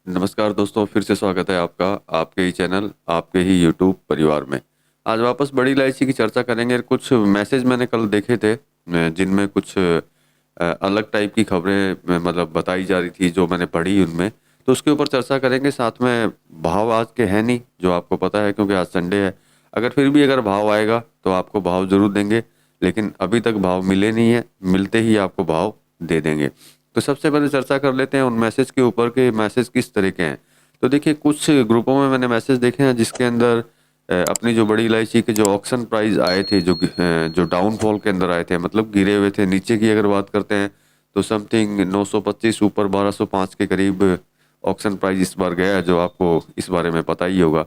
नमस्कार दोस्तों, फिर से स्वागत है आपका आपके ही चैनल, आपके ही यूट्यूब परिवार में। आज वापस बड़ी इलायची की चर्चा करेंगे। कुछ मैसेज मैंने कल देखे थे जिनमें कुछ अलग टाइप की खबरें मतलब बताई जा रही थी, जो मैंने पढ़ी उनमें। तो उसके ऊपर चर्चा करेंगे। साथ में भाव आज के हैं नहीं, जो आपको पता है, क्योंकि आज संडे है। अगर फिर भी अगर भाव आएगा तो आपको भाव ज़रूर देंगे, लेकिन अभी तक भाव मिले नहीं है। मिलते ही आपको भाव दे देंगे। तो सबसे पहले चर्चा कर लेते हैं उन मैसेज के ऊपर कि मैसेज किस तरह के हैं। तो देखिए, कुछ ग्रुपों में मैंने मैसेज देखे हैं जिसके अंदर अपनी जो बड़ी इलायची के जो ऑक्शन प्राइस आए थे, जो डाउनफॉल के अंदर आए थे, मतलब गिरे हुए थे नीचे की अगर बात करते हैं, तो समथिंग 925 ऊपर 1205 के करीब ऑक्शन प्राइस इस बार गया है, जो आपको इस बारे में पता ही होगा।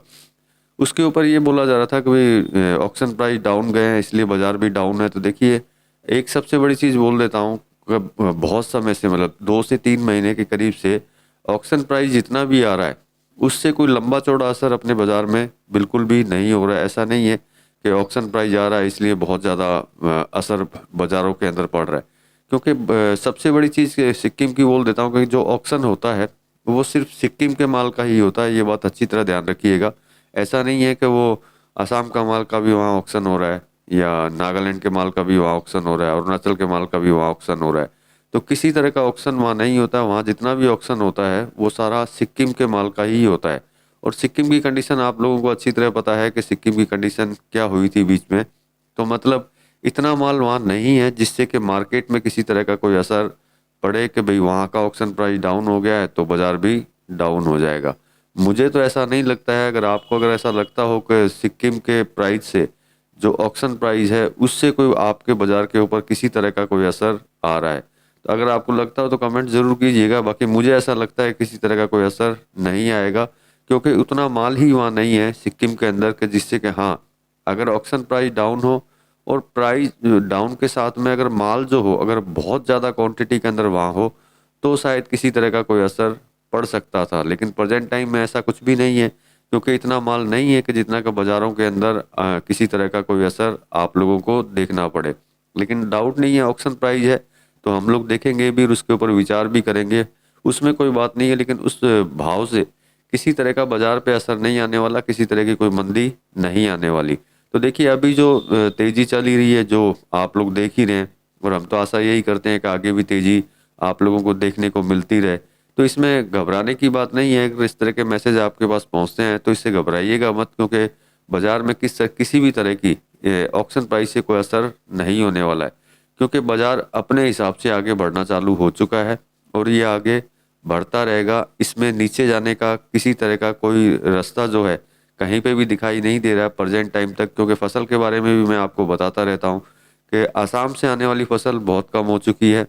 उसके ऊपर ये बोला जा रहा था कि भाई ऑक्शन प्राइस डाउन गए हैं, इसलिए बाजार भी डाउन है। तो देखिए, एक सबसे बड़ी चीज़ बोल देता हूँ कि बहुत समय से, मतलब 2 से 3 महीने के करीब से ऑक्शन प्राइस जितना भी आ रहा है, उससे कोई लंबा चौड़ा असर अपने बाजार में बिल्कुल भी नहीं हो रहा है। ऐसा नहीं है कि ऑक्शन प्राइस आ रहा है इसलिए बहुत ज़्यादा असर बाजारों के अंदर पड़ रहा है। क्योंकि सबसे बड़ी चीज़ सिक्किम की बोल देता हूँ कि जो ऑक्शन होता है वो सिर्फ सिक्किम के माल का ही होता है। ये बात अच्छी तरह ध्यान रखिएगा। ऐसा नहीं है कि वो असम का माल का भी वहाँ ऑक्शन हो रहा है, या नागालैंड के माल का भी वहाँ ऑक्शन हो रहा है, अरुणाचल के माल का भी वहाँ ऑक्शन हो रहा है। तो किसी तरह का ऑक्शन वहाँ नहीं होता है। वहाँ जितना भी ऑक्शन होता है वो सारा सिक्किम के माल का ही होता है। और सिक्किम की कंडीशन आप लोगों को अच्छी तरह पता है कि सिक्किम की कंडीशन क्या हुई थी बीच में। तो मतलब इतना माल वहाँ नहीं है जिससे कि मार्केट में किसी तरह का कोई असर पड़े कि भाई वहाँ का ऑक्शन प्राइस डाउन हो गया है तो बाजार भी डाउन हो जाएगा। मुझे तो ऐसा नहीं लगता है। अगर आपको अगर ऐसा लगता हो कि सिक्किम के प्राइस से जो ऑक्शन प्राइस है उससे कोई आपके बाजार के ऊपर किसी तरह का कोई असर आ रहा है, तो अगर आपको लगता हो तो कमेंट जरूर कीजिएगा। बाकी मुझे ऐसा लगता है किसी तरह का कोई असर नहीं आएगा, क्योंकि उतना माल ही वहाँ नहीं है सिक्किम के अंदर के जिससे कि हाँ, अगर ऑक्शन प्राइस डाउन हो और प्राइस डाउन के साथ में अगर माल जो हो अगर बहुत ज़्यादा क्वांटिटी के अंदर वहाँ हो, तो शायद किसी तरह का कोई असर पड़ सकता था। लेकिन प्रेजेंट टाइम में ऐसा कुछ भी नहीं है, क्योंकि इतना माल नहीं है कि जितना का बाज़ारों के अंदर किसी तरह का कोई असर आप लोगों को देखना पड़े। लेकिन डाउट नहीं है, ऑक्शन प्राइस है तो हम लोग देखेंगे भी और उसके ऊपर विचार भी करेंगे। उसमें कोई बात नहीं है, लेकिन उस भाव से किसी तरह का बाजार पे असर नहीं आने वाला, किसी तरह की कोई मंदी नहीं आने वाली। तो देखिए, अभी जो तेजी चल ही रही है, जो आप लोग देख ही रहे हैं, और हम तो आशा यही करते हैं कि आगे भी तेजी आप लोगों को देखने को मिलती रहे। तो इसमें घबराने की बात नहीं है। अगर इस तरह के मैसेज आपके पास पहुंचते हैं तो इससे घबराइएगा मत, क्योंकि बाजार में किसी भी तरह की ऑक्शन प्राइस से कोई असर नहीं होने वाला है। क्योंकि बाजार अपने हिसाब से आगे बढ़ना चालू हो चुका है और ये आगे बढ़ता रहेगा। इसमें नीचे जाने का किसी तरह का कोई रास्ता जो है कहीं पे भी दिखाई नहीं दे रहा है प्रेजेंट टाइम तक। क्योंकि फसल के बारे में भी मैं आपको बताता रहता हूँ कि आसाम से आने वाली फसल बहुत कम हो चुकी है।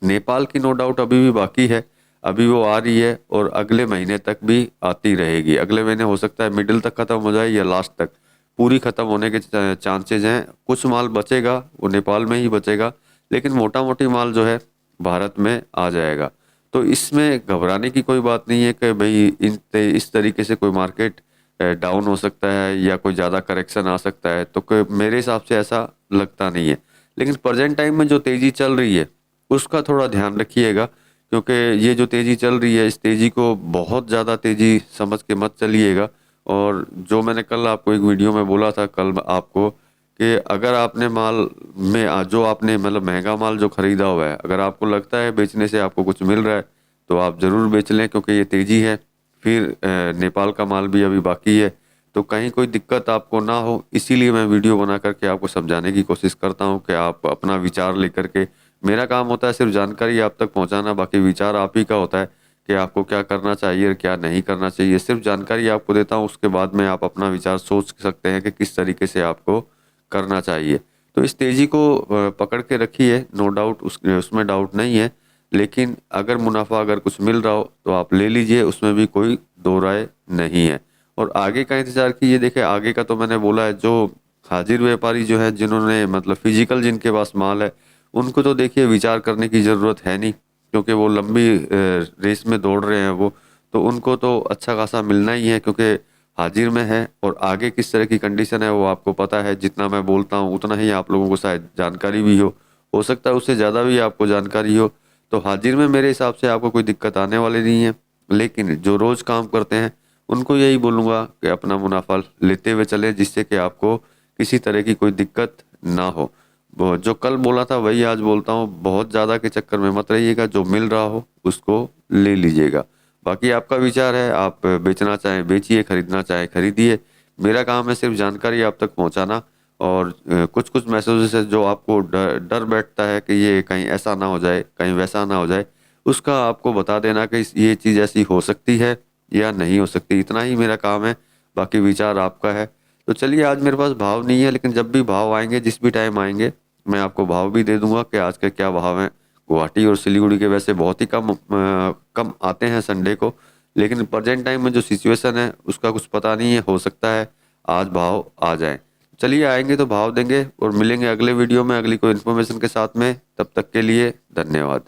नेपाल की नो डाउट अभी भी बाकी है, अभी वो आ रही है और अगले महीने तक भी आती रहेगी। अगले महीने हो सकता है मिडिल तक ख़त्म हो जाए या लास्ट तक पूरी ख़त्म होने के चांसेज हैं। कुछ माल बचेगा वो नेपाल में ही बचेगा, लेकिन मोटा मोटी माल जो है भारत में आ जाएगा। तो इसमें घबराने की कोई बात नहीं है कि भाई इस तरीके से कोई मार्केट डाउन हो सकता है या कोई ज़्यादा करेक्शन आ सकता है। तो मेरे हिसाब से ऐसा लगता नहीं है। लेकिन प्रेजेंट टाइम में जो तेज़ी चल रही है उसका थोड़ा ध्यान रखिएगा, क्योंकि ये जो तेज़ी चल रही है इस तेज़ी को बहुत ज़्यादा तेज़ी समझ के मत चलिएगा। और जो मैंने कल आपको एक वीडियो में बोला था कल आपको, कि अगर आपने माल में जो आपने मतलब महंगा माल जो खरीदा हुआ है, अगर आपको लगता है बेचने से आपको कुछ मिल रहा है तो आप ज़रूर बेच लें, क्योंकि ये तेज़ी है। फिर नेपाल का माल भी अभी बाकी है, तो कहीं कोई दिक्कत आपको ना हो, इसीलिए मैं वीडियो बना करके आपको समझाने की कोशिश करता हूँ कि आप अपना विचार लेकर के। मेरा काम होता है सिर्फ जानकारी आप तक पहुंचाना, बाकी विचार आप ही का होता है कि आपको क्या करना चाहिए और क्या नहीं करना चाहिए। सिर्फ जानकारी आपको देता हूँ, उसके बाद में आप अपना विचार सोच सकते हैं कि किस तरीके से आपको करना चाहिए। तो इस तेज़ी को पकड़ के रखिए, नो डाउट, उसमें डाउट नहीं है। लेकिन अगर मुनाफा अगर कुछ मिल रहा हो तो आप ले लीजिए, उसमें भी कोई दो राय नहीं है। और आगे का इंतजार कीजिए। देखिए, आगे का तो मैंने बोला है, जो हाजिर व्यापारी जो है जिन्होंने मतलब फिजिकल जिनके पास माल है, उनको तो देखिए विचार करने की ज़रूरत है नहीं, क्योंकि वो लंबी रेस में दौड़ रहे हैं वो। तो उनको तो अच्छा खासा मिलना ही है, क्योंकि हाजिर में है। और आगे किस तरह की कंडीशन है वो आपको पता है। जितना मैं बोलता हूँ उतना ही आप लोगों को शायद जानकारी भी हो सकता है उससे ज़्यादा भी आपको जानकारी हो। तो हाजिर में मेरे हिसाब से आपको कोई दिक्कत आने वाली नहीं है। लेकिन जो रोज़ काम करते हैं उनको यही बोलूँगा कि अपना मुनाफा लेते हुए चलें, जिससे कि आपको किसी तरह की कोई दिक्कत ना हो। जो कल बोला था वही आज बोलता हूँ, बहुत ज़्यादा के चक्कर में मत रहिएगा, जो मिल रहा हो उसको ले लीजिएगा। बाकी आपका विचार है, आप बेचना चाहें बेचिए, खरीदना चाहें खरीदिए। मेरा काम है सिर्फ जानकारी आप तक पहुंचाना, और कुछ कुछ मैसेजेस है जो आपको डर डर बैठता है कि ये कहीं ऐसा ना हो जाए, कहीं वैसा ना हो जाए, उसका आपको बता देना कि ये चीज़ ऐसी हो सकती है या नहीं हो सकती। इतना ही मेरा काम है, बाकी विचार आपका है। तो चलिए, आज मेरे पास भाव नहीं है, लेकिन जब भी भाव आएंगे, जिस भी टाइम आएंगे, मैं आपको भाव भी दे दूंगा कि आज के क्या भाव हैं। गुवाहाटी और सिलीगुड़ी के वैसे बहुत ही कम आते हैं संडे को, लेकिन प्रेजेंट टाइम में जो सिचुएशन है उसका कुछ पता नहीं है, हो सकता है आज भाव आ जाए। चलिए, आएंगे तो भाव देंगे, और मिलेंगे अगले वीडियो में अगली कोई इन्फॉर्मेशन के साथ में। तब तक के लिए धन्यवाद।